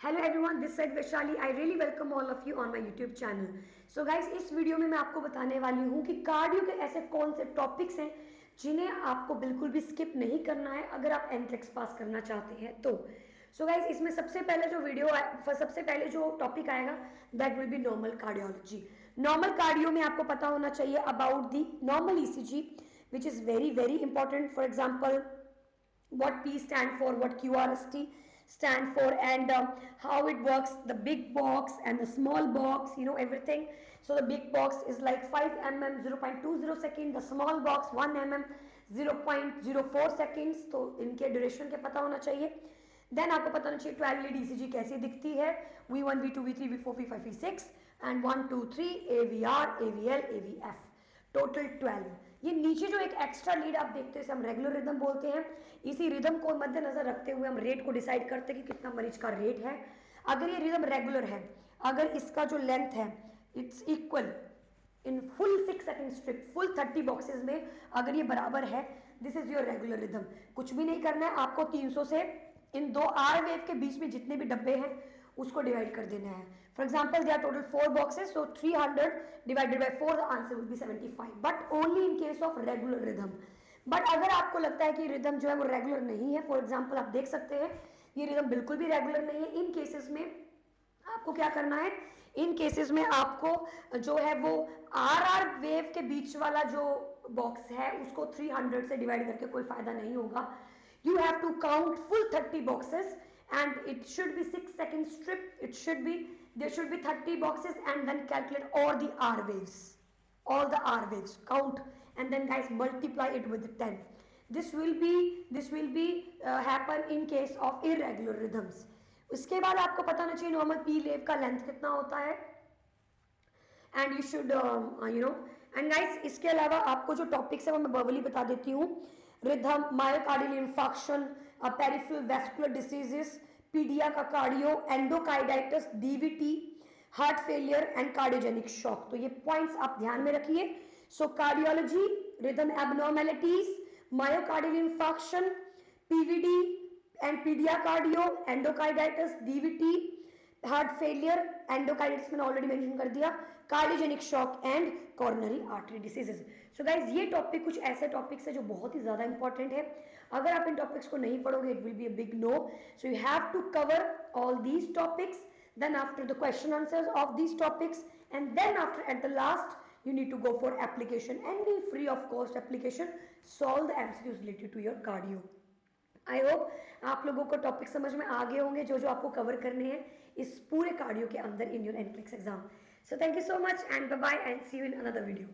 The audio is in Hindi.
Hello everyone, this side Vaishali. I really welcome all of you on my YouTube channel. So guys, इस वीडियो में मैं आपको बताने वाली हूँ कि कार्डियो के ऐसे कौन से टॉपिक्स हैं जिन्हें आपको बिल्कुल भी स्किप नहीं करना है अगर आप एंट्रिक्स पास करना चाहते हैं तो। सो गाइस, इसमें सबसे पहले जो टॉपिक आएगा that will be normal cardiology. Normal cardio में आपको पता होना चाहिए about the normal ECG which is very very important. For example, what P stand for, what QRST stand for, and how it works, the big box and the small box, everything. So the big box is like 5 mm 0.20 second, the small box 1 mm 0.04 seconds. तो इनके ड्यूरेशन के पता होना चाहिए। देन आपको पता होना चाहिए 12 लीड ईसीजी कैसी दिखती है, V1 V2 V3 V4 V5 V6 and 1 2 3 AVR AVL AVF, total 12। ये नीचे जो एक एक्स्ट्रा लीड आप देखते हैं इसे हम रेगुलर रिदम बोलते हैं। इसी रिदम को मद्देनजर रखते हुए हम रेट को डिसाइड करते हैं कि कितना मरीज का रेट है। अगर ये रिदम रेगुलर है, अगर इसका जो लेंथ है it's equal in full 6 second strip, full 30 boxes में अगर ये बराबर है, this is your regular rhythm. कुछ भी नहीं करना है आपको, 300 से इन दो आर वेव के बीच में जितने भी डब्बे हैं उसको डिवाइड कर देना है। For example, they are total 4 boxes, so 300 divided by 4, the answer will be 75, but only in case of regular rhythm. But अगर आपको लगता है कि रिदम जो है वो रेगुलर नहीं है, फॉर एग्जाम्पल आप देख सकते हैं ये रिदम बिल्कुल भी रेगुलर नहीं है, इन केसेस में आपको क्या करना है, इन केसेस में आपको जो है वो आर आर वेव के बीच वाला जो बॉक्स है उसको 300 से डिवाइड करके कोई फायदा नहीं होगा। You have to count full 30 boxes and it should be 6 second strip. There should be 30 boxes and then calculate all the R waves. All the R waves. Count and then guys multiply it with 10. This will be happen in case of irregular rhythms. उसके बाद आपको पता होना चाहिए नॉर्मल पी वेव का लेंथ कितना होता है and you should and guys, इसके अलावा आपको जो टॉपिक्स है वो मैं वर्बली बता देती हूँ। Rhythm, myocardial infarction, peripheral vascular diseases, pedia का cardio, endocarditis, DVT, heart failure and cardiogenic shock. तो ये पॉइंट्स आप ध्यान में रखिए। So cardiology, rhythm abnormalities, myocardial infarction, PVD and pedia cardio, endocarditis, DVT, heart failure, endocarditis मैंने ऑलरेडी मेंशन कर दिया, cardiogenic shock and coronary artery diseases. So guys, ये टॉपिक कुछ ऐसे टॉपिक्स है जो बहुत ही ज्यादा इंपॉर्टेंट है। अगर आप इन टॉपिक्स को नहीं पढ़ोगे it will be a big no. So you have to cover all these topics, then after the question answers of these topics, and then after at the last you need to go for application, any free of cost application, solve the MCQs related to your cardio. I hope आप लोगों को टॉपिक समझ में आ गए होंगे जो जो आपको कवर करने हैं इस पूरे कार्डियो के अंदर in your entrance exam. So thank you so much and bye bye and see you in another video.